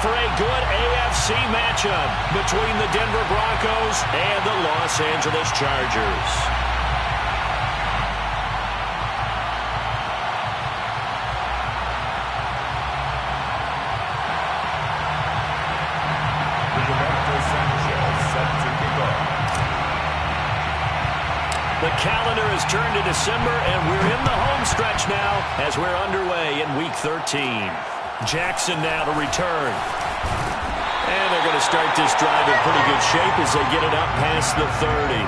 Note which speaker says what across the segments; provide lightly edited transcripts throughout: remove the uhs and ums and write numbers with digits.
Speaker 1: for a good AFC matchup between the Denver Broncos and the Los Angeles Chargers. The calendar has turned to December, and we're in the home stretch now as we're underway in Week 13. Jackson now to return. And they're going to start this drive in pretty good shape as they get it up past the 30.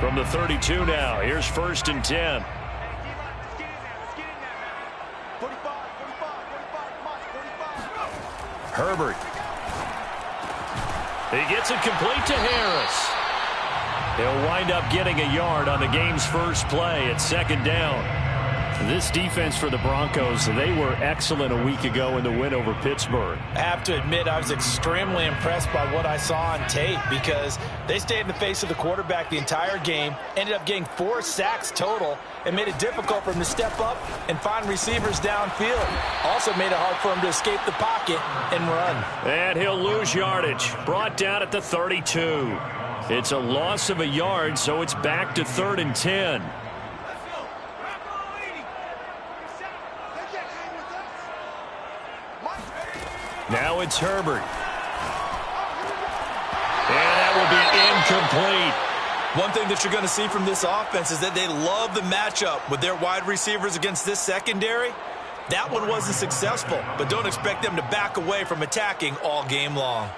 Speaker 1: From the 32 now, here's 1st and 10. Herbert. He gets it complete to Harris. He'll wind up getting a yard on the game's first play at 2nd down.
Speaker 2: This defense for the Broncos, they were excellent a week ago in the win over Pittsburgh.
Speaker 3: I have to admit, I was extremely impressed by what I saw on tape because they stayed in the face of the quarterback the entire game, ended up getting 4 sacks total, and made it difficult for him to step up and find receivers downfield. Also made it hard for him to escape the pocket and run.
Speaker 1: And he'll lose yardage. Brought down at the 32. It's a loss of a yard, so it's back to 3rd and 10. Now it's Herbert. And that will be incomplete.
Speaker 3: One thing that you're going to see from this offense is that they love the matchup with their wide receivers against this secondary. That one wasn't successful, but don't expect them to back away from attacking all game long.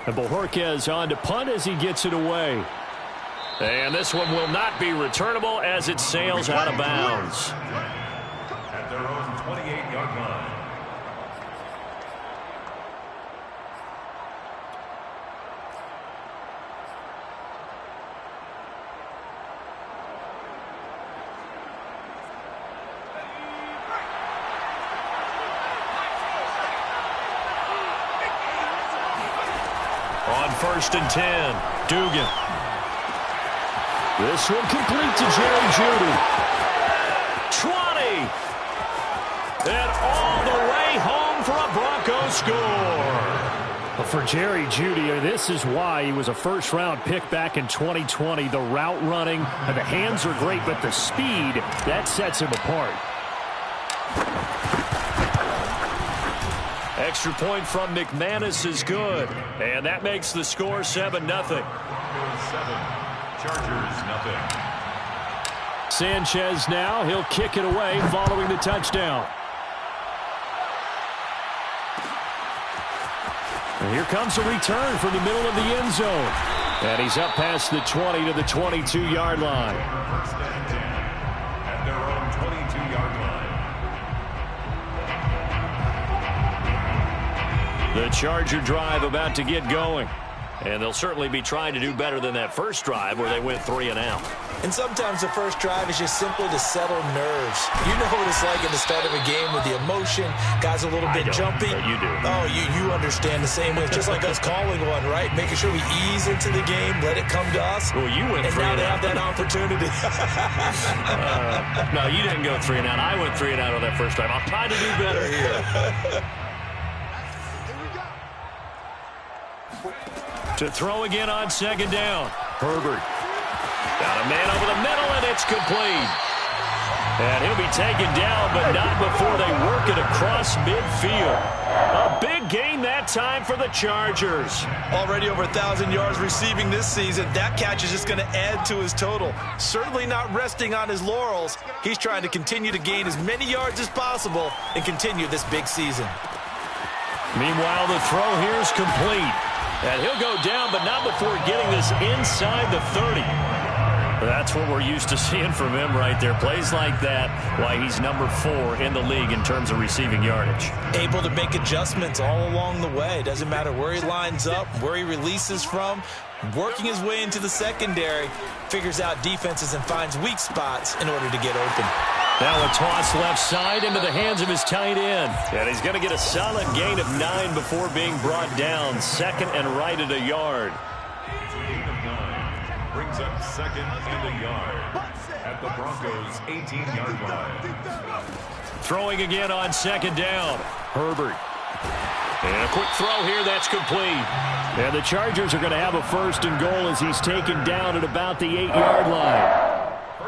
Speaker 2: And Bojorquez on to punt as he gets it away.
Speaker 1: And this one will not be returnable as it sails out of bounds.
Speaker 4: At their own 28-yard line.
Speaker 1: On 1st and 10, Dugan.
Speaker 2: This one complete to Jerry Jeudy.
Speaker 1: 20. And all the way home for a Broncos score.
Speaker 2: But for Jerry Jeudy, this is why he was a first-round pick back in 2020. The route running, and the hands are great, but the speed, that sets him apart.
Speaker 1: Extra point from McManus is good. And that makes the score 7-0.
Speaker 4: Chargers, nothing.
Speaker 2: Sanchez now, he'll kick it away following the touchdown. And here comes a return from the middle of the end zone. And he's up past the 20 to the 22-yard line.
Speaker 4: 1st and 10 at their own 22-yard line.
Speaker 1: The Charger drive about to get going. And they'll certainly be trying to do better than that first drive where they went 3 and out.
Speaker 3: And sometimes the first drive is just simply to settle nerves. You know what it's like at the start of a game with the emotion, guys a little bit jumpy.
Speaker 1: You do.
Speaker 3: Oh, you understand the same way. It's just like us calling one, right? Making sure we ease into the game, let it come to us.
Speaker 1: Well, you went 3 and out.
Speaker 3: And now they have that opportunity.
Speaker 1: No, you didn't go 3 and out. I went 3 and out on that first drive. I'll try to do better here. To throw again on 2nd down. Herbert. Got a man over the middle, and it's complete. And he'll be taken down, but not before they work it across midfield. A big gain that time for the Chargers.
Speaker 3: Already over 1,000 yards receiving this season. That catch is just going to add to his total. Certainly not resting on his laurels. He's trying to continue to gain as many yards as possible and continue this big season.
Speaker 1: Meanwhile, the throw here is complete. And he'll go down, but not before getting this inside the 30. That's what we're used to seeing from him right there. Plays like that, why he's number 4 in the league in terms of receiving yardage.
Speaker 3: Able to make adjustments all along the way. Doesn't matter where he lines up, where he releases from. Working his way into the secondary, figures out defenses and finds weak spots in order to get open.
Speaker 1: Now a toss left side into the hands of his tight end. And he's going to get a solid gain of 9 before being brought down. Second and right at a yard.
Speaker 4: Gain of 9 brings up second and a yard at the Broncos' 18-yard line.
Speaker 1: Throwing again on second down. Herbert. And a quick throw here, that's complete.
Speaker 2: And the Chargers are going to have a first and goal as he's taken down at about the 8-yard line.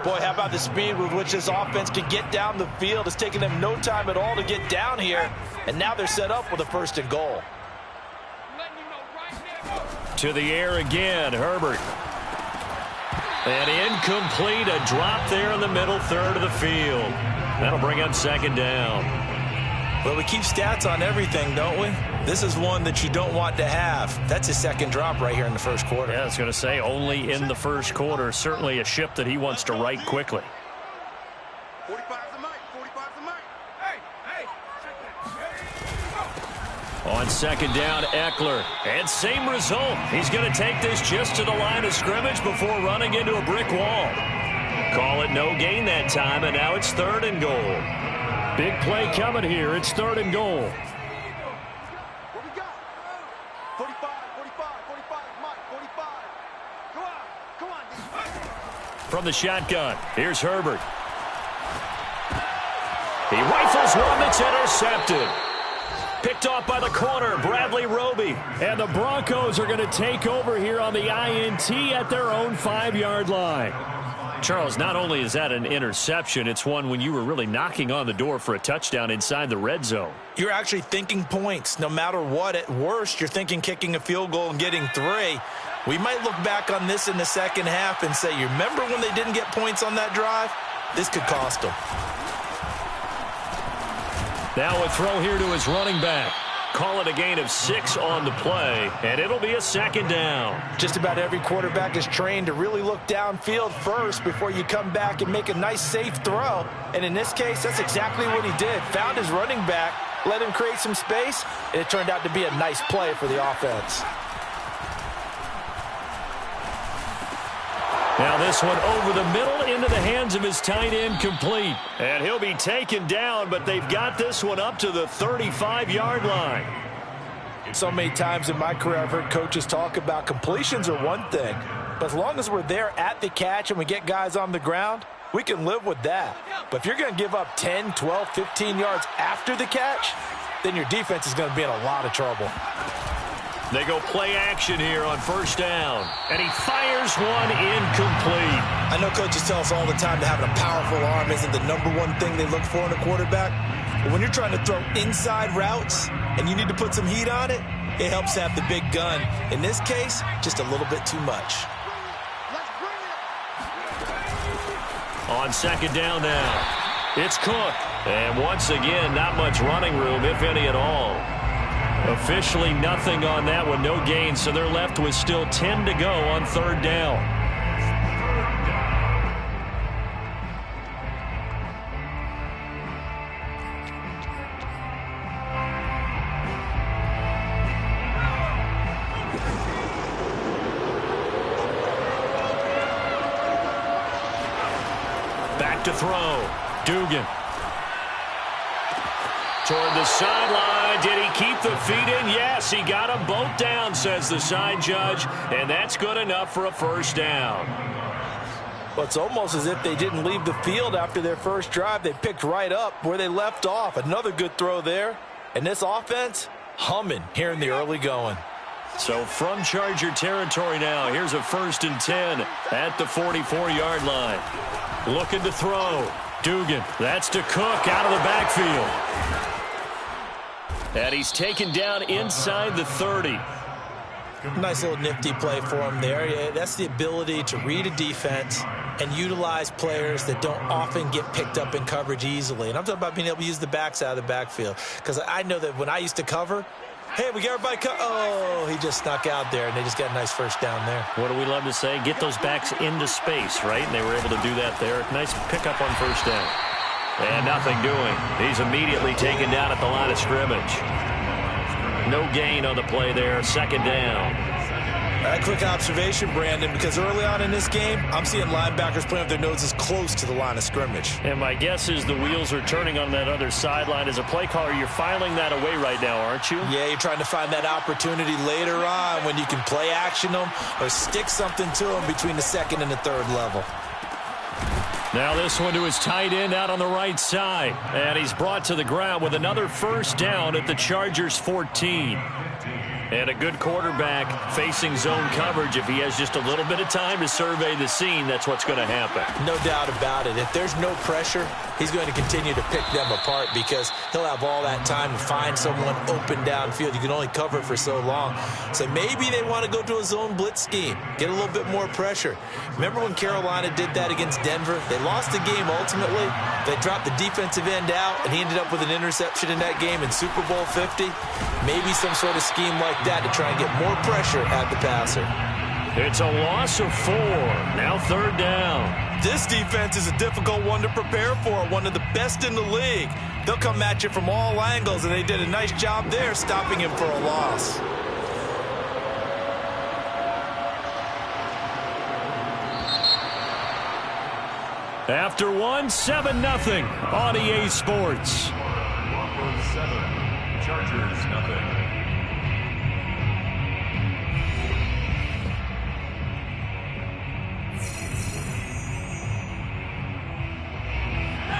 Speaker 3: Boy, how about the speed with which this offense can get down the field? It's taken them no time at all to get down here, and now they're set up with a first and goal.
Speaker 1: To the air again, Herbert. And incomplete, a drop there in the middle third of the field. That'll bring up second down.
Speaker 3: Well, we keep stats on everything, don't we? This is one that you don't want to have. That's his second drop right here in the first quarter.
Speaker 1: Yeah, I was going to say only in the first quarter. Certainly a ship that he wants to right quickly.
Speaker 5: 45's the mic. 45's the mic. Hey.
Speaker 1: On second down, Eckler. And same result. He's going to take this just to the line of scrimmage before running into a brick wall. Call it no gain that time, and now it's third and goal.
Speaker 2: Big play coming here. It's third and goal.
Speaker 5: What we got? 45, 45, 45, Mike, 45. Come on.
Speaker 1: From the shotgun, here's Herbert. He rifles one that's intercepted. Picked off by the corner, Bradley Roby.
Speaker 2: And the Broncos are going to take over here on the INT at their own 5-yard line.
Speaker 1: Charles, not only is that an interception, it's one when you were really knocking on the door for a touchdown inside the red zone.
Speaker 3: You're actually thinking points. No matter what, at worst, you're thinking kicking a field goal and getting 3. We might look back on this in the second half and say, you remember when they didn't get points on that drive? This could cost them.
Speaker 1: Now a throw here to his running back. Call it a gain of 6 on the play, and it'll be a second down.
Speaker 3: Just about every quarterback is trained to really look downfield first before you come back and make a nice, safe throw. And in this case, that's exactly what he did. Found his running back, let him create some space, and it turned out to be a nice play for the offense.
Speaker 1: Now this one over the middle into the hands of his tight end, complete. And he'll be taken down, but they've got this one up to the 35-yard line.
Speaker 3: So many times in my career I've heard coaches talk about completions are one thing, but as long as we're there at the catch and we get guys on the ground, we can live with that. But if you're going to give up 10, 12, 15 yards after the catch, then your defense is going to be in a lot of trouble.
Speaker 1: They go play action here on first down. And he fires one incomplete.
Speaker 3: I know coaches tell us all the time that having a powerful arm isn't the #1 thing they look for in a quarterback. But when you're trying to throw inside routes and you need to put some heat on it, it helps to have the big gun. In this case, just a little bit too much.
Speaker 1: On second down now, it's Cook. And once again, not much running room, if any at all. Officially nothing on that one, no gain, so they're left with still 10 to go on third down. Back to throw, Dugan. Toward the sideline. Did he keep the feet in? Yes, he got them both down, says the side judge, and that's good enough for a first down.
Speaker 3: Well, it's almost as if they didn't leave the field after their first drive. They picked right up where they left off. Another good throw there. And this offense, humming here in the early going.
Speaker 1: So from Charger territory now, here's a 1st and 10 at the 44-yard line. Looking to throw. Dugan, that's to Cook out of the backfield. And he's taken down inside the 30.
Speaker 3: Nice little nifty play for him there. Yeah, that's the ability to read a defense and utilize players that don't often get picked up in coverage easily. And I'm talking about being able to use the backs out of the backfield. Because I know that when I used to cover, hey, we got everybody oh, he just snuck out there, and they just got a nice first down there.
Speaker 1: What do we love to say? Get those backs into space, right? And they were able to do that there. Nice pickup on first down. And nothing doing. He's immediately taken down at the line of scrimmage. No gain on the play there. Second down.
Speaker 3: A quick observation, Brandon, because early on in this game, I'm seeing linebackers playing with their noses close to the line of scrimmage.
Speaker 2: And my guess is the wheels are turning on that other sideline. As a play caller, you're filing that away right now, aren't you?
Speaker 3: Yeah, you're trying to find that opportunity later on when you can play action them or stick something to them between the second and the third level.
Speaker 2: Now this one to his tight end out on the right side. And he's brought to the ground with another first down at the Chargers' 14. And a good quarterback facing zone coverage. If he has just a little bit of time to survey the scene, that's what's going to happen.
Speaker 3: No doubt about it. If there's no pressure, he's going to continue to pick them apart because he'll have all that time to find someone open downfield. You can only cover it for so long. So maybe they want to go to a zone blitz scheme, get a little bit more pressure. Remember when Carolina did that against Denver? They lost the game ultimately. They dropped the defensive end out, and he ended up with an interception in that game in Super Bowl 50. Maybe some sort of scheme like that to try and get more pressure at the passer.
Speaker 2: It's a loss of 4. Now third down.
Speaker 3: This defense is a difficult one to prepare for, one of the best in the league. They'll come at you from all angles, and they did a nice job there stopping him for a loss.
Speaker 2: After 7-0 on EA Sports.
Speaker 4: Broncos 7, Chargers nothing.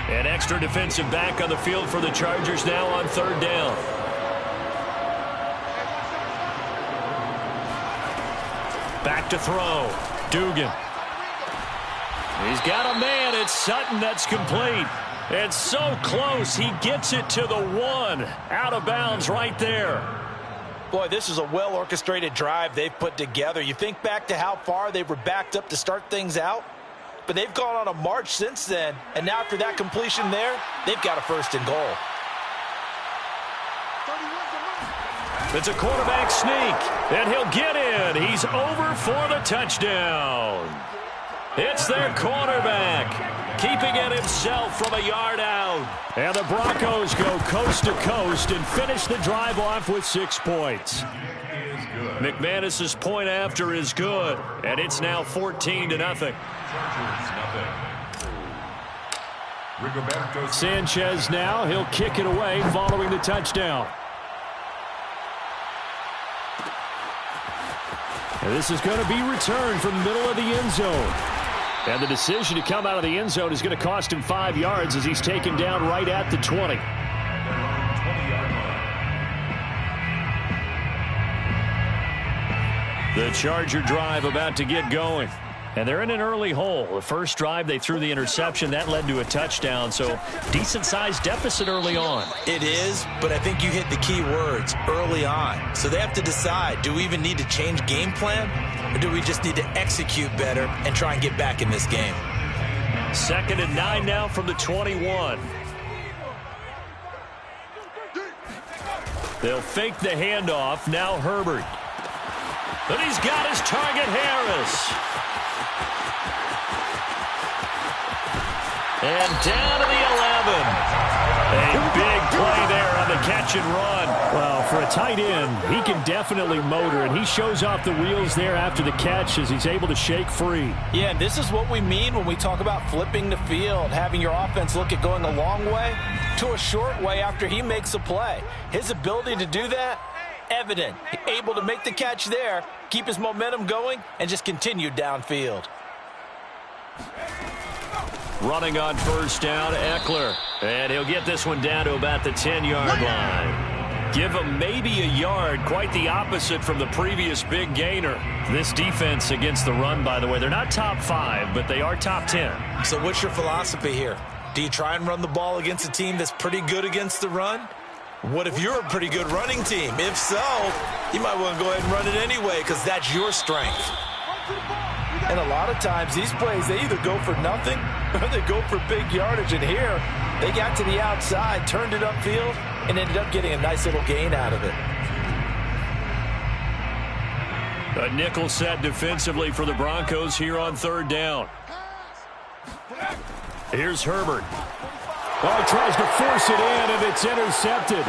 Speaker 2: An extra defensive back on the field for the Chargers now on third down. Back to throw. Dugan. He's got a man. It's Sutton. That's complete. It's so close. He gets it to the 1. Out of bounds right there.
Speaker 3: Boy, this is a well-orchestrated drive they've put together. You think back to how far they were backed up to start things out, but they've gone on a march since then, and now after that completion there, they've got a first and goal.
Speaker 2: It's a quarterback sneak, and he'll get in. He's over for the touchdown. It's their quarterback, keeping it himself from a yard out. And the Broncos go coast to coast and finish the drive off with 6 points. McManus's point after is good, and it's now 14-0. Sanchez now, he'll kick it away following the touchdown. And this is going to be returned from the middle of the end zone. And the decision to come out of the end zone is going to cost him 5 yards as he's taken down right at the 20. The Charger drive about to get going. And they're in an early hole. The first drive, they threw the interception. That led to a touchdown, so decent-sized deficit early on.
Speaker 3: It is, but I think you hit the key words, early on. So they have to decide, do we even need to change game plan, or do we just need to execute better and try and get back in this game?
Speaker 2: 2nd and 9 now from the 21. They'll fake the handoff. Now Herbert. But he's got his target, Harris. And down to the 11. A big play there on the catch and run. Well, for a tight end, he can definitely motor, and he shows off the wheels there after the catch as he's able to shake free.
Speaker 3: Yeah, and this is what we mean when we talk about flipping the field, having your offense look at going a long way to a short way after he makes a play. His ability to do that, evident. Able to make the catch there, keep his momentum going, and just continue downfield.
Speaker 2: Running on first down, Eckler. And he'll get this one down to about the 10-yard line. Give him maybe a yard, quite the opposite from the previous big gainer. This defense against the run, by the way, they're not top 5, but they are top 10.
Speaker 3: So what's your philosophy here? Do you try and run the ball against a team that's pretty good against the run? What if you're a pretty good running team? If so, you might want to go ahead and run it anyway because that's your strength. And a lot of times these plays, they either go for nothing or they go for big yardage. And here, they got to the outside, turned it upfield, and ended up getting a nice little gain out of it.
Speaker 2: A nickel set defensively for the Broncos here on third down. Here's Herbert. Oh, he tries to force it in, and it's intercepted.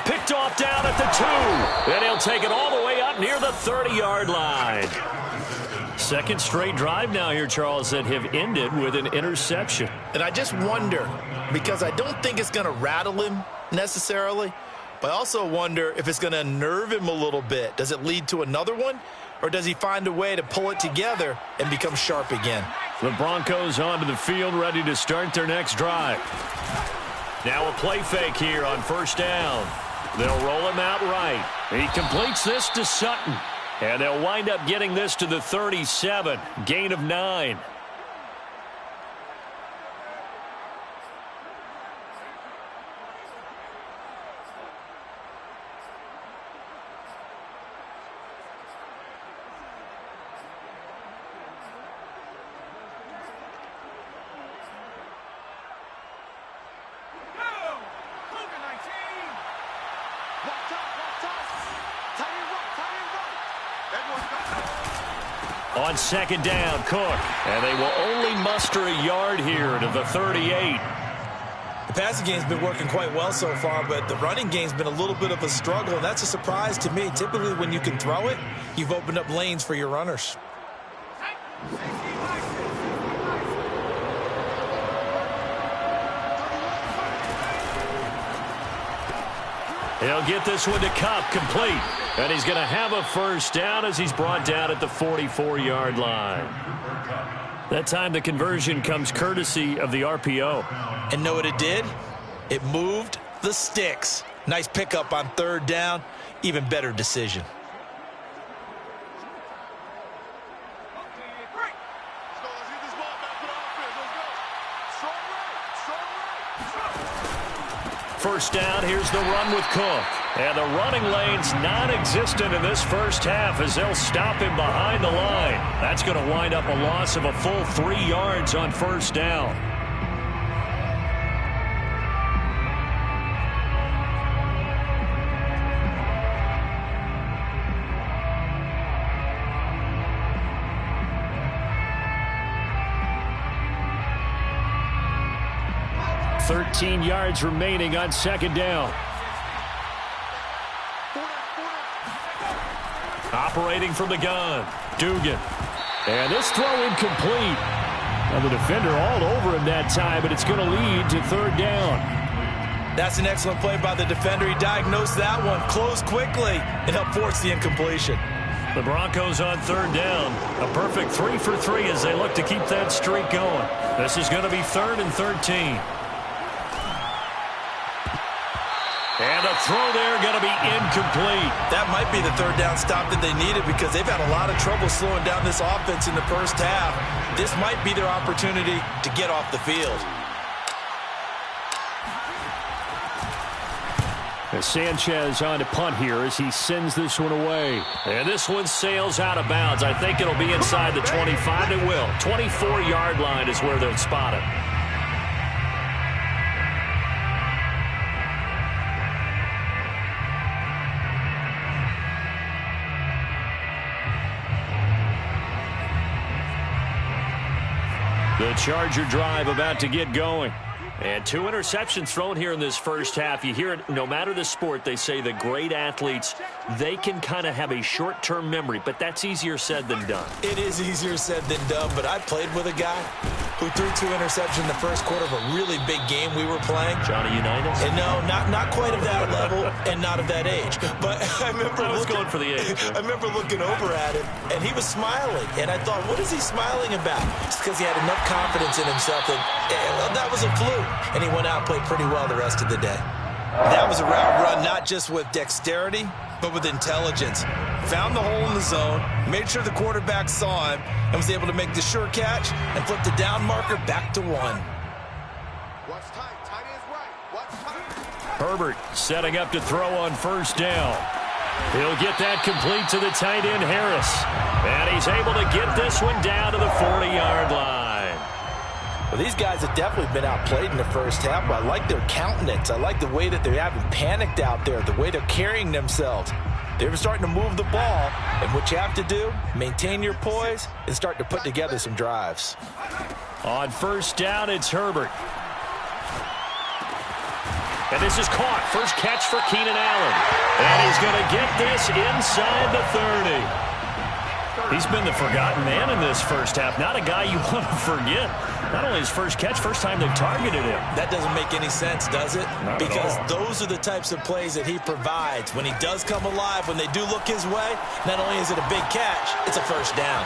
Speaker 1: Picked off down at the 2. And he'll take it all the way up near the 30-yard line. Second straight drive now here, Charles, that have ended with an interception.
Speaker 3: And I just wonder, because I don't think it's going to rattle him necessarily, but I also wonder if it's going to unnerve him a little bit. Does it lead to another one? Or does he find a way to pull it together and become sharp again?
Speaker 1: The Broncos onto the field, ready to start their next drive. Now a play fake here on first down. They'll roll him out right. He completes this to Sutton. And they'll wind up getting this to the 37. Gain of 9. On second down, Cook. And they will only muster a yard here to the 38.
Speaker 3: The passing game's been working quite well so far, but the running game's been a little bit of a struggle, and that's a surprise to me. Typically, when you can throw it, you've opened up lanes for your runners.
Speaker 1: He'll get this one to Cup, complete. And he's going to have a first down as he's brought down at the 44-yard line. That time the conversion comes courtesy of the RPO.
Speaker 3: And know what it did? It moved the sticks. Nice pickup on third down. Even better decision.
Speaker 1: First down, here's the run with Cook. And the running lane's non-existent in this first half as they'll stop him behind the line. That's going to wind up a loss of a full 3 yards on first down. $13 yards remaining on second down. Operating from the gun, Dugan. And this throw incomplete. Now the defender all over him that time, but it's going to lead to third down.
Speaker 3: That's an excellent play by the defender. He diagnosed that one, closed quickly, and helped force the incompletion.
Speaker 1: The Broncos on third down. A perfect 3 for 3 as they look to keep that streak going. This is going to be 3rd and 13. And a throw there going to be incomplete.
Speaker 3: That might be the third down stop that they needed because they've had a lot of trouble slowing down this offense in the first half. This might be their opportunity to get off the field.
Speaker 1: As Sanchez on to punt here as he sends this one away. And this one sails out of bounds. I think it'll be inside the 25. It will. 24-yard line is where they'll spot it. The Charger drive about to get going. And 2 interceptions thrown here in this first half. You hear it, no matter the sport, they say the great athletes, they can kind of have a short-term memory, but that's easier said than done.
Speaker 3: It is easier said than done, but I played with a guy who threw 2 interceptions in the first quarter of a really big game we were playing.
Speaker 1: Johnny Unitas?
Speaker 3: And no, not quite of that level and not of that age. But I remember
Speaker 1: going for the age.
Speaker 3: I remember looking over at him, and he was smiling. And I thought, what is he smiling about? It's because he had enough confidence in himself that that was a fluke. And he went out and played pretty well the rest of the day. That was a route run, not just with dexterity, but with intelligence. Found the hole in the zone, made sure the quarterback saw him, and was able to make the sure catch and flip the down marker back to 1.
Speaker 5: Watch tight. Tight is right. Watch tight.
Speaker 1: Herbert setting up to throw on first down. He'll get that complete to the tight end, Harris. And he's able to get this one down to the 40-yard line.
Speaker 3: Well, these guys have definitely been outplayed in the first half, but I like their countenance. I like the way that they haven't panicked out there, the way they're carrying themselves. They're starting to move the ball, and what you have to do, maintain your poise and start to put together some drives.
Speaker 1: On first down, it's Herbert. And this is caught. First catch for Keenan Allen. And he's going to get this inside the 30. He's been the forgotten man in this first half. Not a guy you want to forget. Not only his first catch, first time they've targeted him.
Speaker 3: That doesn't make any sense, does it?
Speaker 1: Not
Speaker 3: because
Speaker 1: at all.
Speaker 3: Those are the types of plays that he provides. When he does come alive, when they do look his way, not only is it a big catch, it's a first down.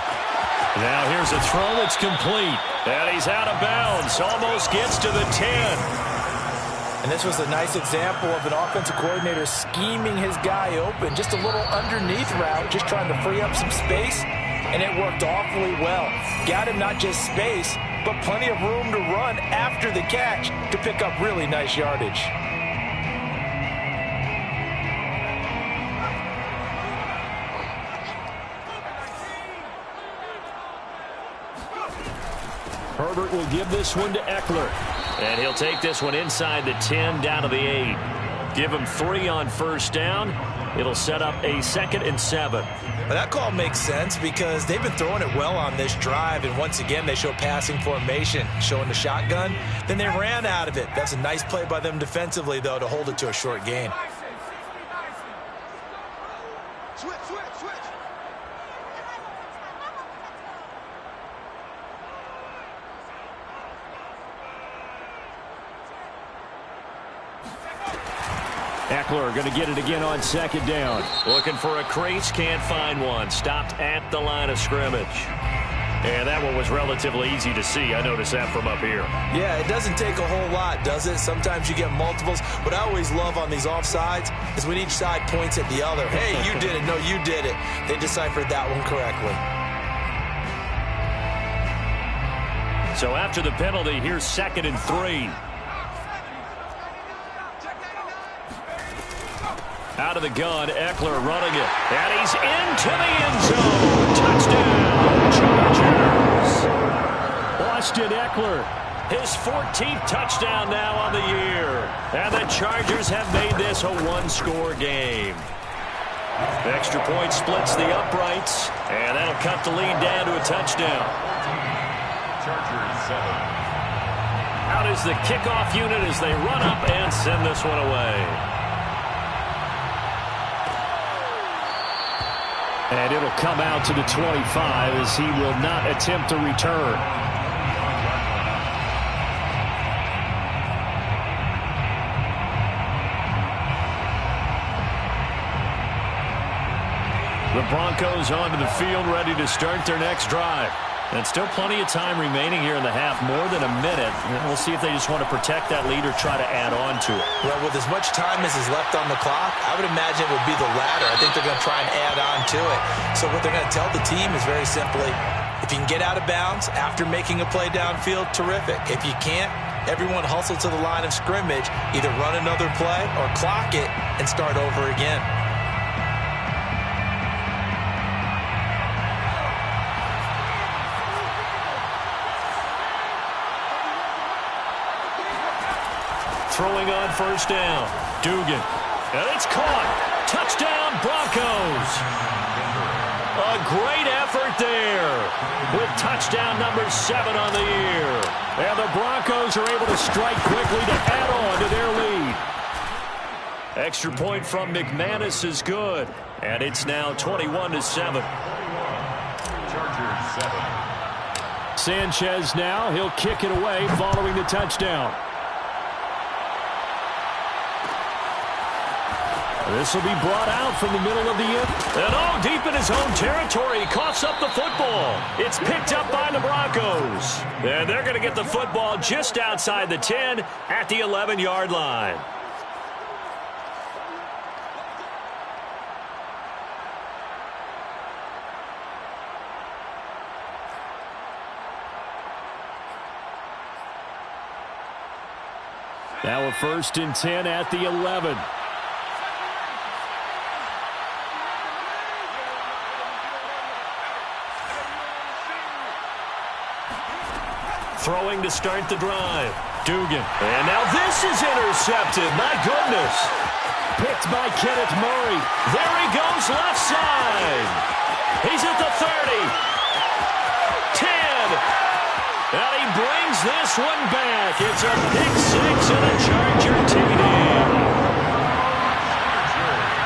Speaker 1: Now here's a throw that's complete. And he's out of bounds. Almost gets to the 10.
Speaker 3: And this was a nice example of an offensive coordinator scheming his guy open. Just a little underneath route, just trying to free up some space. And it worked awfully well. Got him not just space, but plenty of room to run after the catch to pick up really nice yardage.
Speaker 1: Herbert will give this one to Eckler. And he'll take this one inside the 10 down to the 8. Give him 3 on first down. It'll set up a 2nd and 7.
Speaker 3: Well, that call makes sense because they've been throwing it well on this drive, and once again they show passing formation, showing the shotgun. Then they ran out of it. That's a nice play by them defensively, though, to hold it to a short gain.
Speaker 5: Switch.
Speaker 1: Eckler going to get it again on 2nd down. Looking for a crease, can't find one. Stopped at the line of scrimmage. And that one was relatively easy to see. I noticed that from up here.
Speaker 3: Yeah, it doesn't take a whole lot, does it? Sometimes you get multiples. What I always love on these offsides is when each side points at the other. Hey, you did it. No, you did it. They deciphered that one correctly.
Speaker 1: So after the penalty, here's 2nd and 3. Out of the gun, Eckler running it. And he's into the end zone. Touchdown, Chargers. Austin Eckler, his 14th touchdown now on the year. And the Chargers have made this a one-score game. The extra point splits the uprights. And that'll cut the lead down to a touchdown.
Speaker 4: Chargers 7.
Speaker 1: Out is the kickoff unit as they run up and send this one away. And it'll come out to the 25 as he will not attempt to return. The Broncos onto the field ready to start their next drive. And still plenty of time remaining here in the half, more than a minute. And we'll see if they just want to protect that lead or try to add on to it.
Speaker 3: Well, with as much time as is left on the clock, I would imagine it would be the latter. I think they're going to try and add on to it. So what they're going to tell the team is very simply, if you can get out of bounds after making a play downfield, terrific. If you can't, everyone hustle to the line of scrimmage, either run another play or clock it and start over again.
Speaker 1: Throwing on first down. Dugan. And it's caught. Touchdown, Broncos. A great effort there with touchdown number 7 on the year. And the Broncos are able to strike quickly to add on to their lead. Extra point from McManus is good. And it's now 21-7.
Speaker 4: Chargers 7.
Speaker 1: Sanchez now. He'll kick it away following the touchdown. This will be brought out from the middle of the end. And all deep in his own territory. He coughs up the football. It's picked up by the Broncos. And they're going to get the football just outside the 10 at the 11-yard line. Now a 1st and 10 at the 11. Throwing to start the drive. Dugan. And now this is intercepted. My goodness. Picked by Kenneth Murray. There he goes left side. He's at the 30. 10. And he brings this one back. It's a pick six and a Charger TD.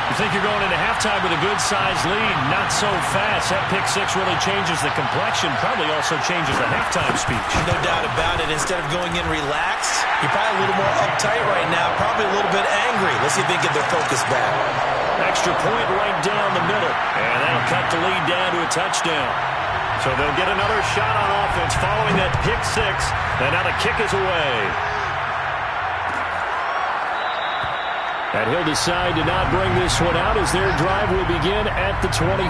Speaker 1: You think you're going into halftime with a good-sized lead. Not so fast. That pick six really changes the complexion. Probably also changes the halftime speech.
Speaker 3: No doubt about it. Instead of going in relaxed, you're probably a little more uptight right now. Probably a little bit angry. Let's see if they get their focus back.
Speaker 1: Extra point right down the middle. And that'll cut the lead down to a touchdown. So they'll get another shot on offense following that pick six. And now the kick is away. And he'll decide to not bring this one out as their drive will begin at the 25.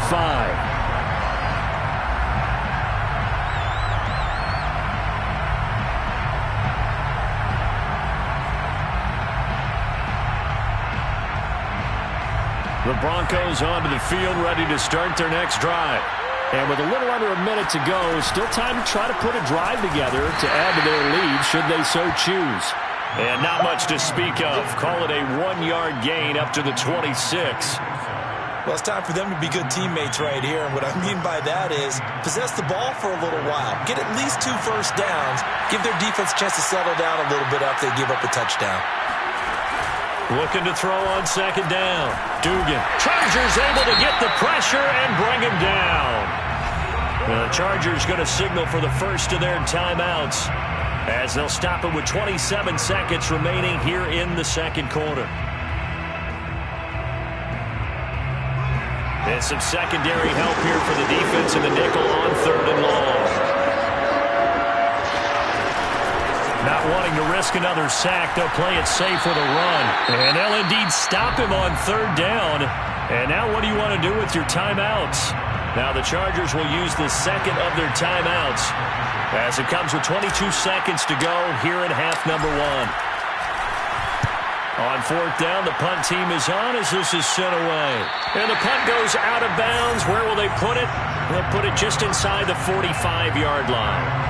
Speaker 1: The Broncos onto the field ready to start their next drive. And with a little under a minute to go, still time to try to put a drive together to add to their lead should they so choose. And not much to speak of. Call it a 1-yard gain up to the 26.
Speaker 3: Well, it's time for them to be good teammates right here. And what I mean by that is possess the ball for a little while. Get at least 2 first downs. Give their defense a chance to settle down a little bit after they give up a touchdown.
Speaker 1: Looking to throw on second down. Dugan. Chargers able to get the pressure and bring him down. The Chargers going to signal for the first of their timeouts, as they'll stop it with 27 seconds remaining here in the second quarter. And some secondary help here for the defense in the nickel on third and long. Not wanting to risk another sack, they'll play it safe with a run. And they'll indeed stop him on third down. And now what do you want to do with your timeouts? Now the Chargers will use the second of their timeouts, as it comes with 22 seconds to go here in half number 1. On fourth down, the punt team is on as this is sent away. And the punt goes out of bounds. Where will they put it? They'll put it just inside the 45-yard line.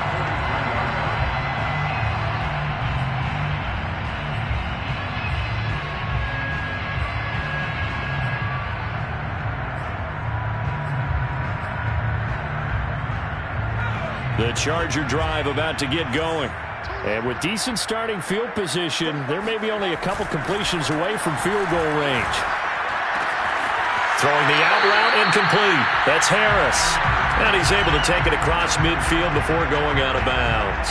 Speaker 1: The Charger drive about to get going. And with decent starting field position, there may be only a couple completions away from field goal range. Throwing the out route incomplete. That's Harris. And he's able to take it across midfield before going out of bounds.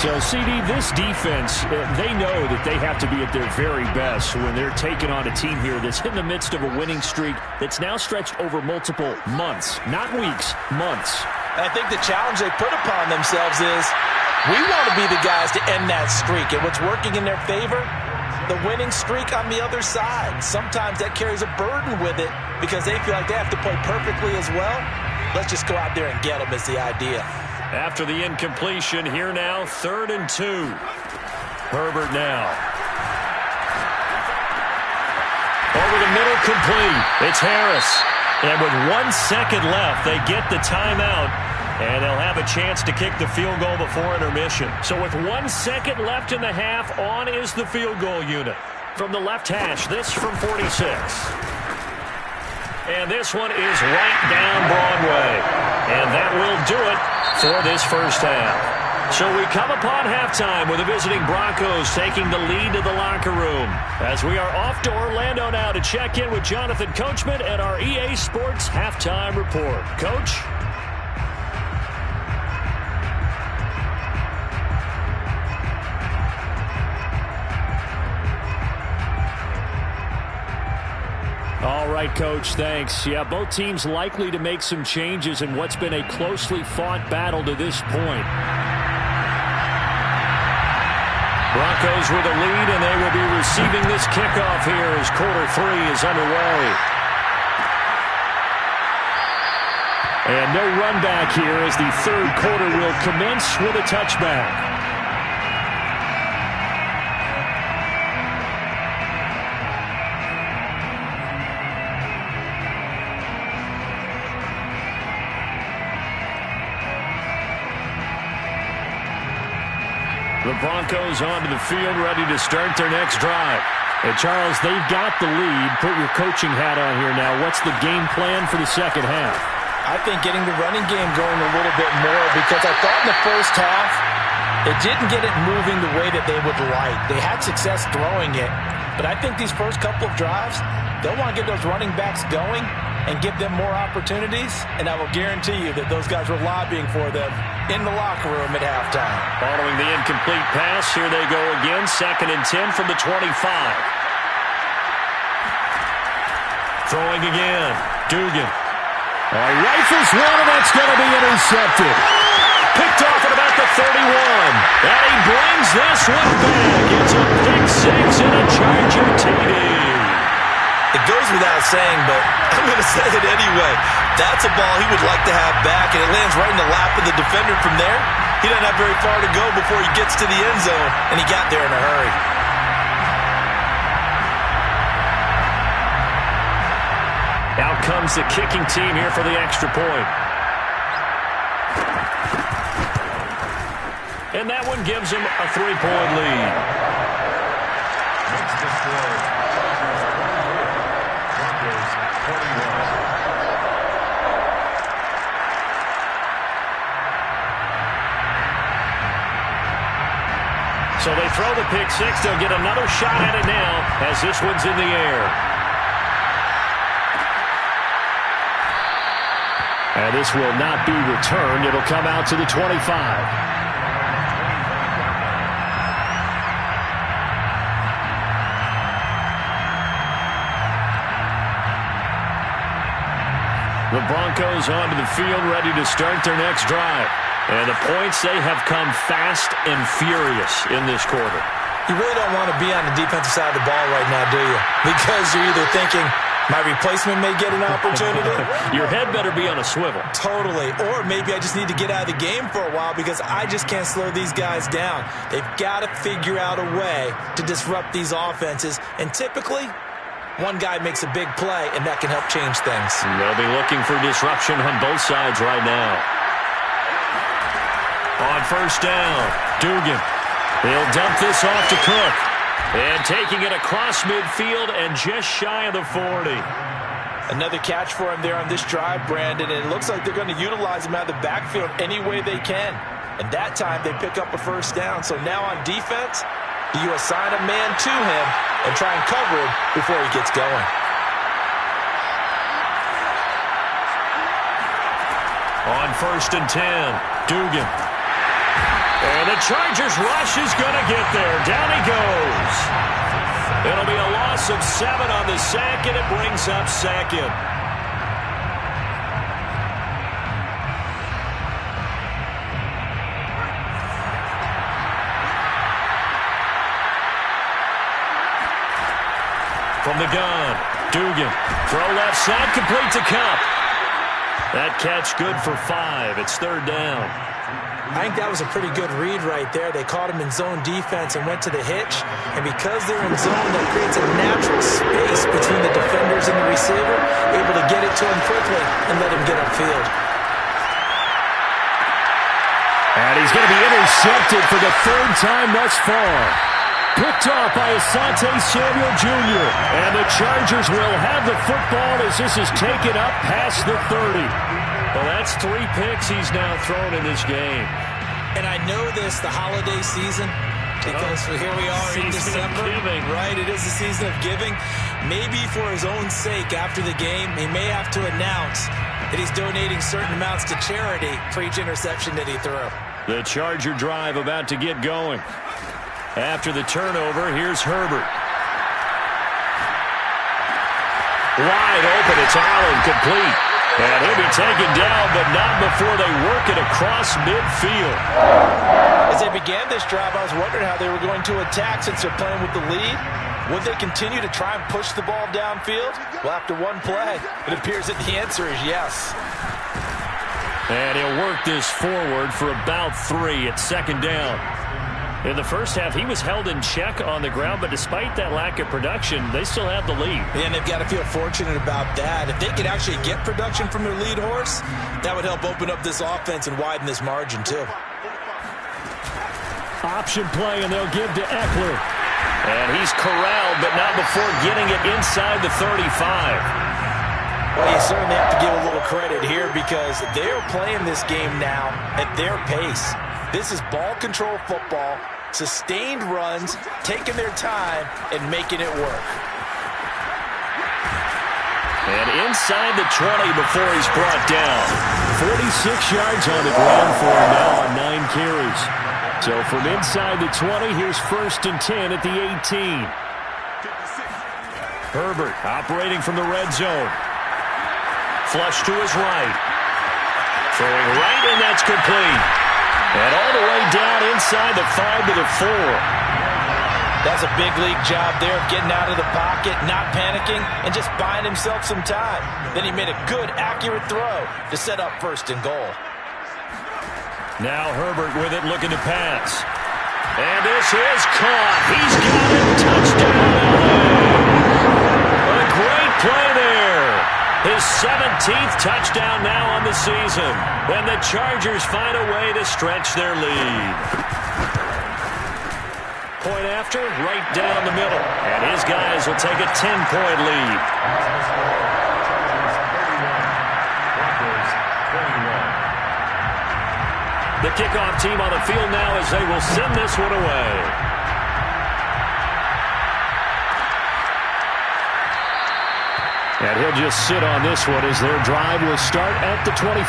Speaker 1: So, CD, this defense, they know that they have to be at their very best when they're taking on a team here that's in the midst of a winning streak that's now stretched over multiple months. Not weeks, months.
Speaker 3: I think the challenge they put upon themselves is we want to be the guys to end that streak. And what's working in their favor? The winning streak on the other side. Sometimes that carries a burden with it because they feel like they have to play perfectly as well. Let's just go out there and get them is the idea.
Speaker 1: After the incompletion, here now, 3rd and 2. Herbert now. Over the middle, complete. It's Harris. And with 1 second left, they get the timeout, and they'll have a chance to kick the field goal before intermission. So with 1 second left in the half, on is the field goal unit. From the left hash, this from 46. And this one is right down Broadway. And that will do it for this first half. So we come upon halftime with the visiting Broncos taking the lead to the locker room, as we are off to Orlando now to check in with Jonathan Coachman at our EA Sports Halftime Report. Coach? All right, Coach, thanks. Yeah, both teams likely to make some changes in what's been a closely fought battle to this point. Broncos with a lead, and they will be receiving this kickoff here as quarter 3 is underway. And no run back here as the third quarter will commence with a touchback. The Broncos onto the field ready to start their next drive. And Charles, they've got the lead. Put your coaching hat on here now. What's the game plan for the second half?
Speaker 3: I think getting the running game going a little bit more, because I thought in the first half it didn't get it moving the way that they would like. They had success throwing it, but I think these first couple of drives, they'll want to get those running backs going and give them more opportunities, and I will guarantee you that those guys were lobbying for them in the locker room at halftime.
Speaker 1: Following the incomplete pass, here they go again, 2nd and 10 from the 25. Throwing again, Dugan. Rifles one, and that's going to be intercepted. Picked off at about the 31. And he brings this one back. It's a pick six and a Charger TD.
Speaker 3: It goes without saying, but I'm going to say it anyway. That's a ball he would like to have back, and it lands right in the lap of the defender from there. He doesn't have very far to go before he gets to the end zone, and he got there in a hurry.
Speaker 1: Out comes the kicking team here for the extra point. And that one gives them a 3-point lead.
Speaker 4: Makes the score. Broncos 21.
Speaker 1: So they throw the pick six. They'll get another shot at it now as this one's in the air. And this will not be returned. It'll come out to the 25. The Broncos onto the field, ready to start their next drive. And the points, they have come fast and furious in this quarter.
Speaker 3: You really don't want to be on the defensive side of the ball right now, do you? Because you're either thinking, my replacement may get an opportunity.
Speaker 1: Your head better be on a swivel.
Speaker 3: Totally. Or maybe I just need to get out of the game for a while because I just can't slow these guys down. They've got to figure out a way to disrupt these offenses. And typically, one guy makes a big play, and that can help change things.
Speaker 1: They'll be looking for disruption on both sides right now. On first down, Dugan. He'll dump this off to Cook. And taking it across midfield and just shy of the 40.
Speaker 3: Another catch for him there on this drive, Brandon. And it looks like they're going to utilize him out of the backfield any way they can. And that time they pick up a first down. So now on defense, you assign a man to him and try and cover him before he gets going.
Speaker 1: On first and 10, Dugan. And the Chargers rush is going to get there. Down he goes. It'll be a loss of 7 on the sack, and it brings up second. From the gun, Dugan. Throw left side, complete to Cup. That catch good for 5. It's third down.
Speaker 3: I think that was a pretty good read right there. They caught him in zone defense and went to the hitch. And because they're in zone, that creates a natural space between the defenders and the receiver, able to get it to him quickly and let him get upfield.
Speaker 1: And he's going to be intercepted for the third time thus far. Picked off by Asante Samuel Jr. And the Chargers will have the football as this is taken up past the 30. Well, that's 3 picks he's now thrown in this game.
Speaker 3: And I know this, the holiday season, because here we are in December. Right, it is the season of giving. Maybe for his own sake after the game, he may have to announce that he's donating certain amounts to charity for each interception that he threw.
Speaker 1: The Charger drive about to get going. After the turnover, here's Herbert. Wide open, it's Allen, complete. And he'll be taken down, but not before they work it across midfield.
Speaker 3: As they began this drive, I was wondering how they were going to attack since they're playing with the lead. Would they continue to try and push the ball downfield? Well, after one play, it appears that the answer is yes.
Speaker 1: And he'll work this forward for about 3 at second down. In the first half, he was held in check on the ground, but despite that lack of production, they still have the lead.
Speaker 3: And they've got to feel fortunate about that. If they could actually get production from their lead horse, that would help open up this offense and widen this margin, too.
Speaker 1: Option play, and they'll give to Eckler. And he's corralled, but not before getting it inside the 35.
Speaker 3: Well, you certainly have to give a little credit here because they're playing this game now at their pace. This is ball control football, sustained runs, taking their time, and making it work.
Speaker 1: And inside the 20 before he's brought down. 46 yards on the ground for him now on 9 carries. So from inside the 20, here's 1st and 10 at the 18. Herbert operating from the red zone. Flush to his right. Throwing right, and that's complete. And all the way down inside the 5 to the 4.
Speaker 3: That's a big league job there of getting out of the pocket, not panicking, and just buying himself some time. Then he made a good, accurate throw to set up 1st and goal.
Speaker 1: Now Herbert with it, looking to pass. And this is caught. He's got it. Touchdown, LA. A great play there. His 17th touchdown now on the season. And the Chargers find a way to stretch their lead. Point after, right down the middle. And his guys will take a 10-point lead. The kickoff team on the field now as they will send this one away. And he'll just sit on this one as their drive will start at the 25.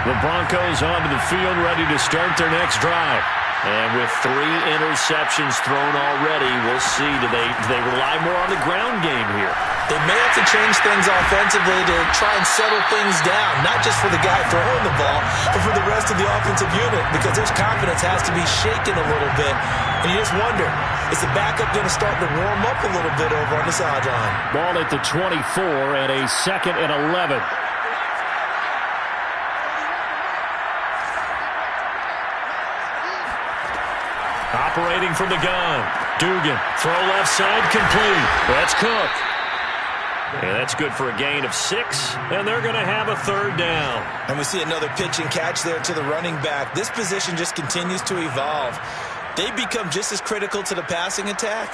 Speaker 1: The Broncos onto the field, ready to start their next drive. And with 3 interceptions thrown already, we'll see. Do they rely more on the ground game here?
Speaker 3: They may have to change things offensively to try and settle things down, not just for the guy throwing the ball, but for the rest of the offensive unit, because their confidence has to be shaken a little bit. And you just wonder, is the backup going to start to warm up a little bit over on the sideline?
Speaker 1: Ball at the 24 and a 2nd and 11. Operating from the gun. Dugan. Throw left side complete. That's Cook. And that's good for a gain of 6. And they're going to have a 3rd down.
Speaker 3: And we see another pitch and catch there to the running back. This position just continues to evolve. They become just as critical to the passing attack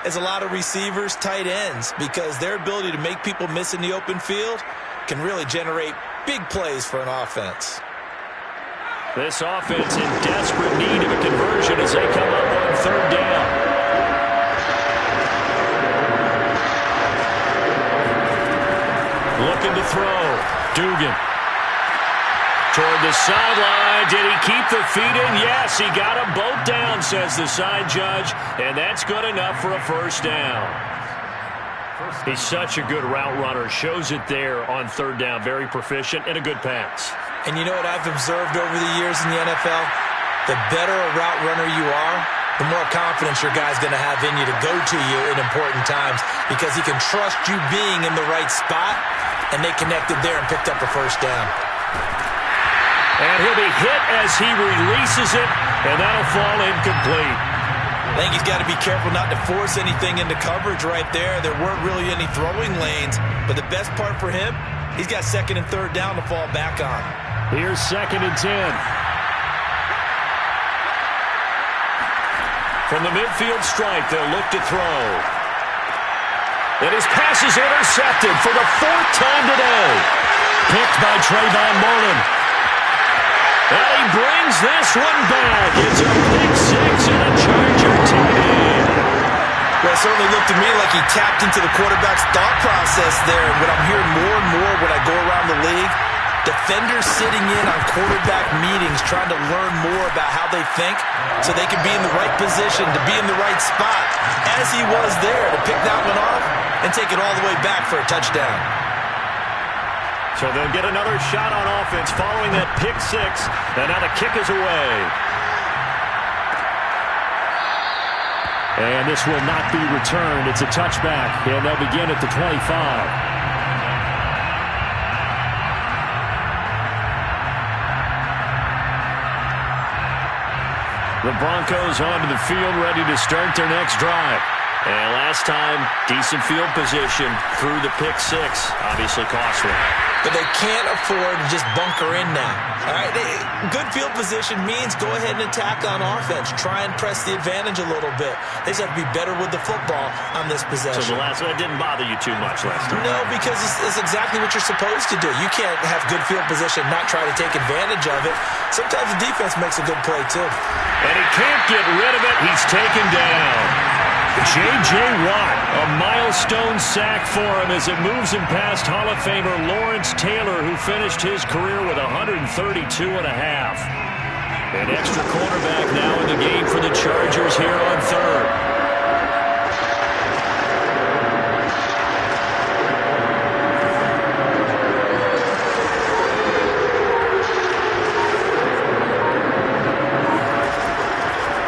Speaker 3: as a lot of receivers, tight ends, because their ability to make people miss in the open field can really generate big plays for an offense.
Speaker 1: This offense in desperate need of a conversion as they come up on 3rd down. Looking to throw. Dugan. Toward the sideline. Did he keep the feet in? Yes, he got them both down, says the side judge. And that's good enough for a 1st down. He's such a good route runner. Shows it there on 3rd down. Very proficient and a good pass.
Speaker 3: And you know what I've observed over the years in the NFL? The better a route runner you are, the more confidence your guy's going to have in you to go to you in important times because he can trust you being in the right spot, and they connected there and picked up a 1st down.
Speaker 1: And he'll be hit as he releases it, and that'll fall incomplete.
Speaker 3: I think he's got to be careful not to force anything into coverage right there. There weren't really any throwing lanes, but the best part for him, he's got 2nd and 3rd down to fall back on.
Speaker 1: Here's 2nd and 10. From the midfield strike, they'll look to throw. And his pass is intercepted for the 4th time today. Picked by Trayvon Mullen. And he brings this one back. It's a pick 6 and a Charger TD.
Speaker 3: Well, it certainly looked to me like he tapped into the quarterback's thought process there. And what I'm hearing more and more when I go around the league, defenders sitting in on quarterback meetings trying to learn more about how they think so they can be in the right position to be in the right spot, as he was there to pick that one off and take it all the way back for a touchdown.
Speaker 1: So they'll get another shot on offense following that pick 6, and now the kick is away. And this will not be returned. It's a touchback, and they'll begin at the 25. The Broncos onto the field, ready to start their next drive. And last time, decent field position through the pick 6. Obviously costly.
Speaker 3: but they can't afford to just bunker in now. All right, good field position means go ahead and attack on offense. Try and press the advantage a little bit. They just have to be better with the football on this possession.
Speaker 1: So the last one didn't bother you too much last time?
Speaker 3: No, because it's exactly what you're supposed to do. You can't have good field position and not try to take advantage of it. Sometimes the defense makes a good play, too.
Speaker 1: And he can't get rid of it. He's taken down. J.J. Watt, a milestone sack for him as it moves him past Hall of Famer Lawrence Taylor, who finished his career with 132.5. An extra quarterback now in the game for the Chargers here on third.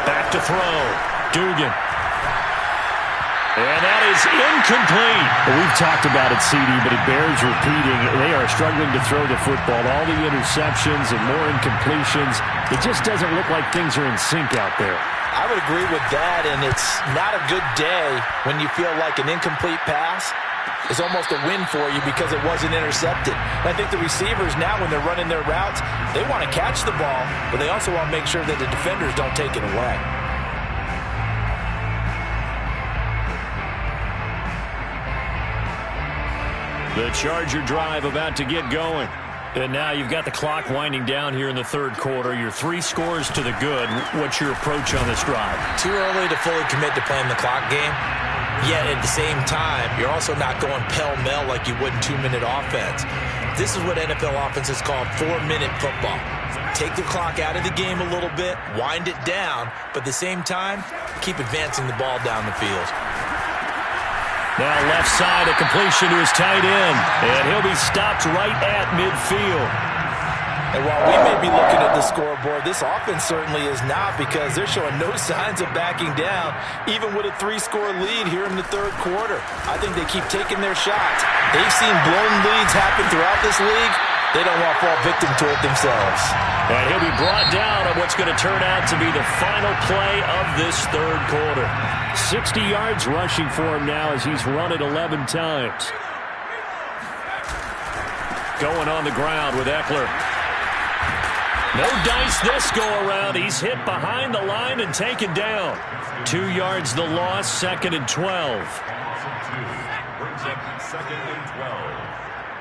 Speaker 1: Back to throw. Dugan. And that is incomplete.
Speaker 2: Well, we've talked about it, CD, but it bears repeating. They are struggling to throw the football. All the interceptions and more incompletions. It just doesn't look like things are in sync out there.
Speaker 3: I would agree with that, and it's not a good day when you feel like an incomplete pass is almost a win for you because it wasn't intercepted. And I think the receivers now, when they're running their routes, they want to catch the ball, but they also want to make sure that the defenders don't take it away.
Speaker 1: The Charger drive about to get going. And now you've got the clock winding down here in the third quarter. You're 3 scores to the good. What's your approach on this drive?
Speaker 3: Too early to fully commit to playing the clock game. Yet at the same time, you're also not going pell-mell like you would in 2-minute offense. This is what NFL offenses call 4-minute football. Take the clock out of the game a little bit, wind it down, but at the same time, keep advancing the ball down the field.
Speaker 1: Now left side, a completion to his tight end. And he'll be stopped right at midfield.
Speaker 3: And while we may be looking at the scoreboard, this offense certainly is not, because they're showing no signs of backing down, even with a 3-score lead here in the third quarter. I think they keep taking their shots. They've seen blown leads happen throughout this league. They don't want to fall victim to it themselves.
Speaker 1: And he'll be brought down on what's going to turn out to be the final play of this third quarter.
Speaker 2: 60 yards rushing for him now as he's run it 11 times.
Speaker 1: Going on the ground with Eckler. No dice this go-around. He's hit behind the line and taken down. 2 yards the loss, 2nd and 12.
Speaker 4: Brings up 2nd and 12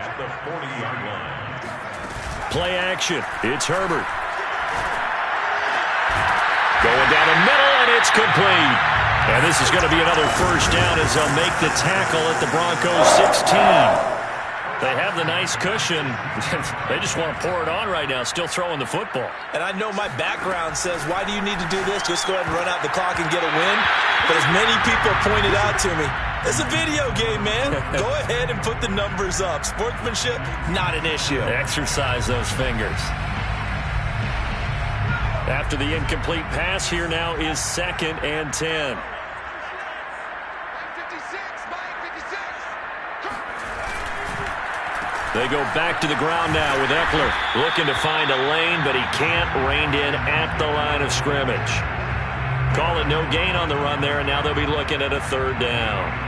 Speaker 4: at the 40-yard line.
Speaker 1: Play action. It's Herbert. Going down the middle, and it's complete. And this is going to be another first down as they'll make the tackle at the Broncos 16. They have the nice cushion. They just want to pour it on right now, still throwing the football.
Speaker 3: And I know my background says, why do you need to do this? Just go ahead and run out the clock and get a win. But as many people pointed out to me, it's a video game, man. Go ahead and put the numbers up. Sportsmanship, not an issue.
Speaker 1: Exercise those fingers. After the incomplete pass, here now is 2nd and 10. They go back to the ground now with Eckler. Looking to find a lane, but he can't. Reined in at the line of scrimmage. Call it no gain on the run there, and now they'll be looking at a 3rd down.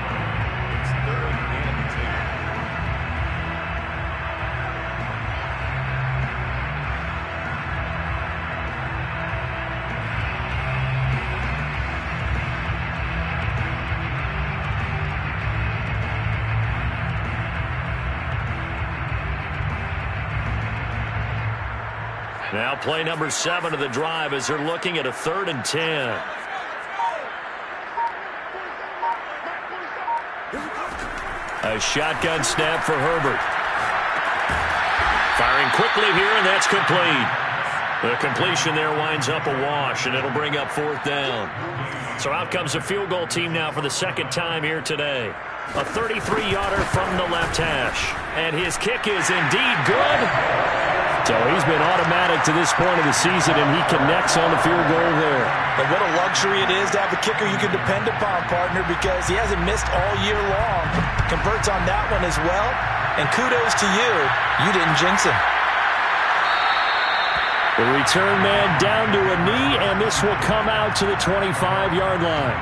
Speaker 1: Now play number 7 of the drive as they're looking at a 3rd and 10. A shotgun snap for Herbert. Firing quickly here, and that's complete. The completion there winds up a wash, and it'll bring up 4th down. So out comes the field goal team now for the 2nd time here today. A 33-yarder from the left hash. And his kick is indeed good. So he's been automatic to this point of the season, and he connects on the field goal there.
Speaker 3: And what a luxury it is to have a kicker you can depend upon, partner, because he hasn't missed all year long. Converts on that one as well. And kudos to you. You didn't jinx him.
Speaker 2: The return man down to a knee, and this will come out to the 25-yard line.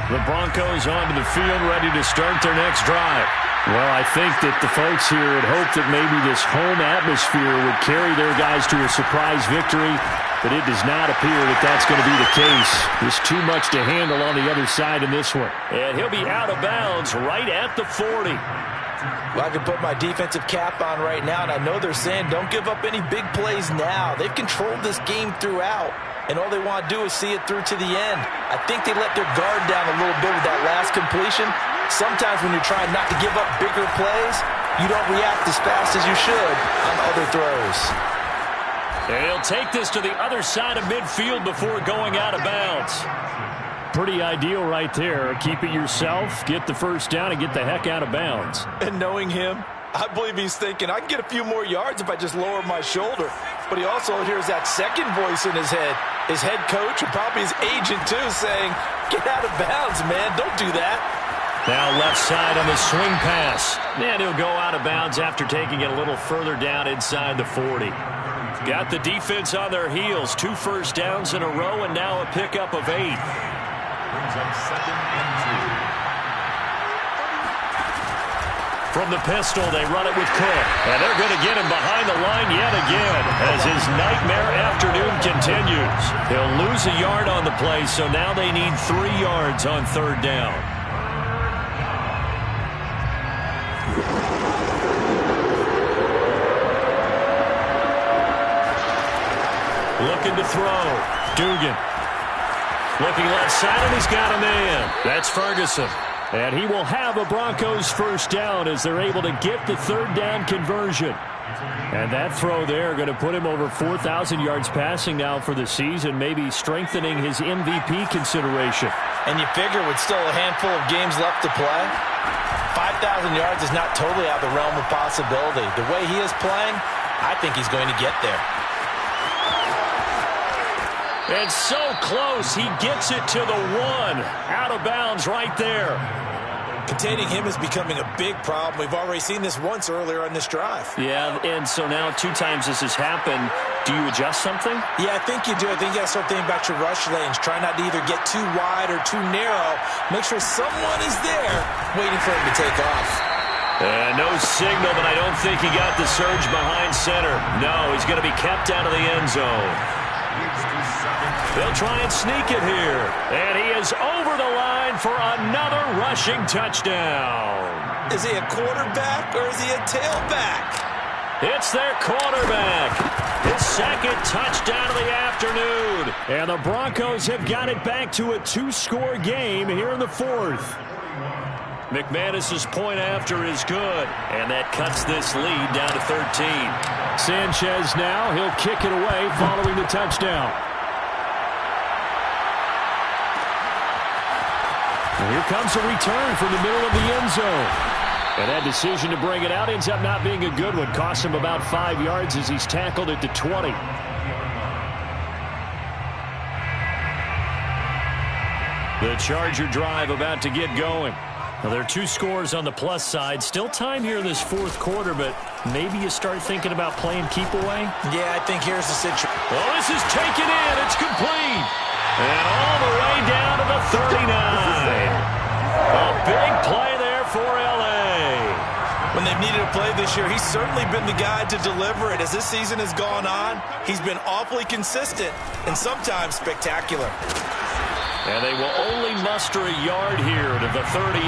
Speaker 1: The Broncos onto the field, ready to start their next drive.
Speaker 2: Well, I think that the folks here had hoped that maybe this home atmosphere would carry their guys to a surprise victory, but it does not appear that that's going to be the case. There's too much to handle on the other side in this one.
Speaker 1: And he'll be out of bounds right at the 40.
Speaker 3: Well, I can put my defensive cap on right now, and I know they're saying don't give up any big plays now. They've controlled this game throughout, and all they want to do is see it through to the end. I think they let their guard down a little bit with that last completion. Sometimes when you're trying not to give up bigger plays, you don't react as fast as you should on other throws.
Speaker 1: And he'll take this to the other side of midfield before going out of bounds.
Speaker 2: Pretty ideal right there. Keep it yourself, get the first down, and get the heck out of bounds.
Speaker 3: And knowing him, I believe he's thinking, I can get a few more yards if I just lower my shoulder. But he also hears that second voice in his head, his head coach and probably his agent too, saying, get out of bounds, man, don't do that.
Speaker 1: Now left side on the swing pass. And he'll go out of bounds after taking it a little further down inside the 40. Got the defense on their heels. 2 first downs in a row and now a pickup of 8.
Speaker 4: Brings up 2nd and 2.
Speaker 1: From the pistol, they run it with Cook. And they're going to get him behind the line yet again as his nightmare afternoon continues. He'll lose a yard on the play, so now they need 3 yards on 3rd down. Looking to throw. Dugan. Looking left side, and he's got a man. That's Ferguson.
Speaker 2: And he will have a Broncos first down as they're able to get the 3rd down conversion. And that throw there going to put him over 4,000 yards passing now for the season, maybe strengthening his MVP consideration.
Speaker 3: And you figure with still a handful of games left to play, 5,000 yards is not totally out of the realm of possibility. The way he is playing, I think he's going to get there.
Speaker 1: And so close, he gets it to the 1. Out of bounds right there.
Speaker 3: Containing him is becoming a big problem. We've already seen this once earlier on this drive.
Speaker 1: Yeah, and so now 2 times this has happened. Do you adjust something?
Speaker 3: Yeah, I think you do. I think you got to start thinking about your rush lanes. Try not to either get too wide or too narrow. Make sure someone is there waiting for him to take off.
Speaker 1: And no signal, but I don't think he got the surge behind center. No, he's going to be kept out of the end zone. They'll try and sneak it here. And he is over the line for another rushing touchdown.
Speaker 3: Is he a quarterback or is he a tailback?
Speaker 1: It's their quarterback. His 2nd touchdown of the afternoon.
Speaker 2: And the Broncos have got it back to a 2-score game here in the 4th.
Speaker 1: McManus's point after is good. And that cuts this lead down to 13.
Speaker 2: Sanchez now, he'll kick it away following the touchdown. And here comes a return from the middle of the end zone. And that decision to bring it out ends up not being a good one. Costs him about 5 yards as he's tackled at the 20.
Speaker 1: The Charger drive about to get going. Well, there are 2 scores on the plus side. Still time here in this 4th quarter, but maybe you start thinking about playing keep away.
Speaker 3: Yeah, I think here's the situation.
Speaker 1: Oh, this is taken in. It's complete. And all the way down to the 39. A big play there for L.A.
Speaker 3: When they've needed a play this year, he's certainly been the guy to deliver it. As this season has gone on, he's been awfully consistent and sometimes spectacular.
Speaker 1: And they will only muster a yard here to the 38.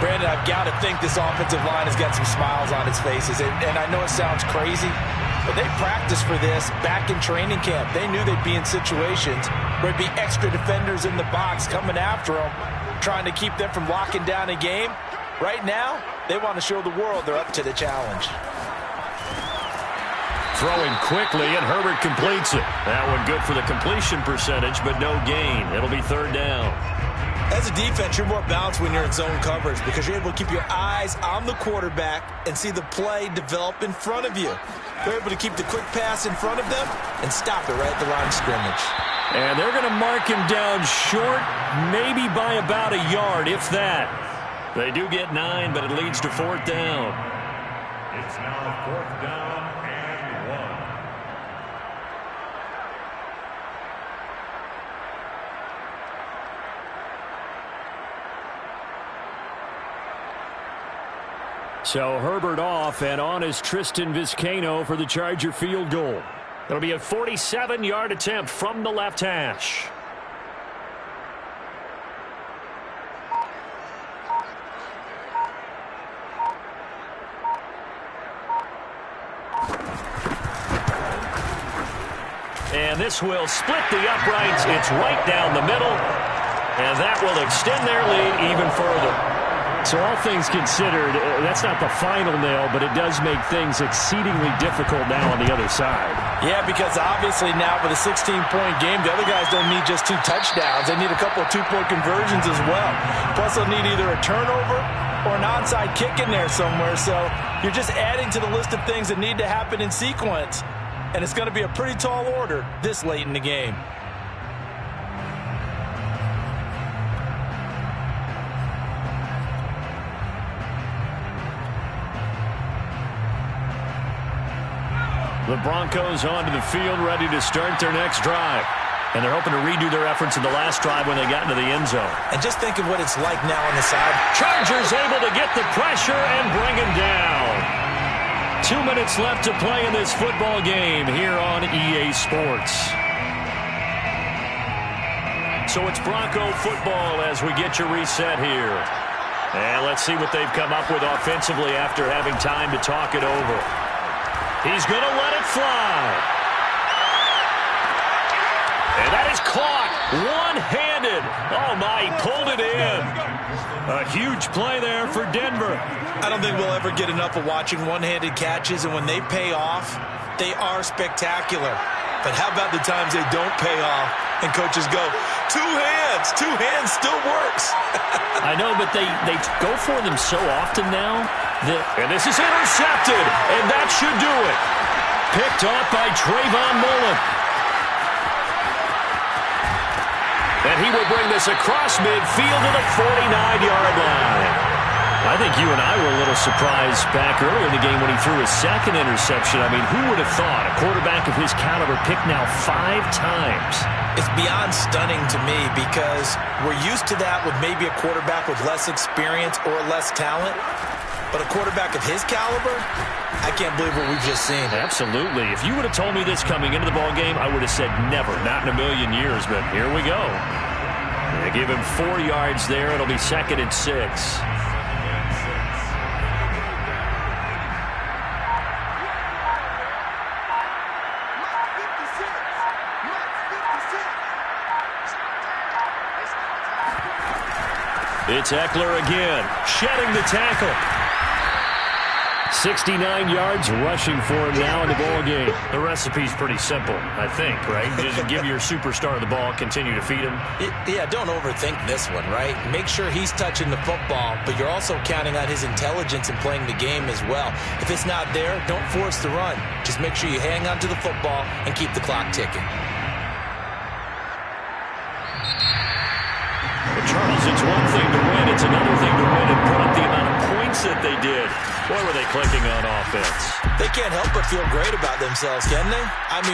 Speaker 3: Brandon, I've got to think this offensive line has got some smiles on its faces. And I know it sounds crazy, but they practiced for this back in training camp. They knew they'd be in situations where there'd be extra defenders in the box coming after them, trying to keep them from locking down a game. Right now, they want to show the world they're up to the challenge.
Speaker 1: Throwing quickly, and Herbert completes it. That one good for the completion percentage, but no gain. It'll be 3rd down.
Speaker 3: As a defense, you're more balanced when you're in zone coverage because you're able to keep your eyes on the quarterback and see the play develop in front of you. They're able to keep the quick pass in front of them and stop it right at the line of scrimmage.
Speaker 1: And they're going to mark him down short, maybe by about a yard, if that. They do get 9, but it leads to 4th down.
Speaker 4: It's now 4th down.
Speaker 1: So Herbert off, and on is Tristan Vizcaino for the Charger field goal. It'll be a 47-yard attempt from the left hash. And this will split the uprights. It's right down the middle. And that will extend their lead even further. So all things considered, that's not the final nail, but it does make things exceedingly difficult now on the other side.
Speaker 3: Yeah, because obviously now with a 16-point game, the other guys don't need just 2 touchdowns. They need a couple of 2-point conversions as well. Plus, they'll need either a turnover or an onside kick in there somewhere. So you're just adding to the list of things that need to happen in sequence. And it's going to be a pretty tall order this late in the game.
Speaker 1: The Broncos onto the field, ready to start their next drive. And they're hoping to redo their efforts in the last drive when they got into the end zone.
Speaker 3: And just think of what it's like now on the side.
Speaker 1: Chargers able to get the pressure and bring him down. 2 minutes left to play in this football game here on EA Sports. So it's Bronco football as we get your reset here. And let's see what they've come up with offensively after having time to talk it over. He's going to let it fly. And that is caught one-handed. Oh, my, he pulled it in. A huge play there for Denver.
Speaker 3: I don't think we'll ever get enough of watching one-handed catches, and when they pay off, they are spectacular. But how about the times they don't pay off and coaches go, 2 hands, 2 hands still works.
Speaker 1: I know, but they go for them so often now. And this is intercepted, and that should do it. Picked off by Trayvon Mullen. And he will bring this across midfield to the 49-yard line. I think you and I were a little surprised back earlier in the game when he threw his second interception. I mean, who would have thought a quarterback of his caliber picked now 5 times?
Speaker 3: It's beyond stunning to me because we're used to that with maybe a quarterback with less experience or less talent. But a quarterback of his caliber, I can't believe what we've just seen.
Speaker 1: Absolutely. If you would have told me this coming into the ballgame, I would have said never, not in a million years. But here we go. They give him 4 yards there. It'll be 2nd and 6. It's Eckler again, shedding the tackle. 69 yards rushing for him now in the ball game. The recipe's pretty simple, I think, right? Just give your superstar the ball, continue to feed him.
Speaker 3: Yeah, don't overthink this one, right? Make sure he's touching the football, but you're also counting on his intelligence in playing the game as well. If it's not there, don't force the run. Just make sure you hang on to the football and keep the clock ticking.
Speaker 1: Well, Charles, it's one thing to win. It's another thing to win and put up the amount of points that they did. Boy, were they clicking on offense.
Speaker 3: They can't help but feel great about themselves, can they? I mean,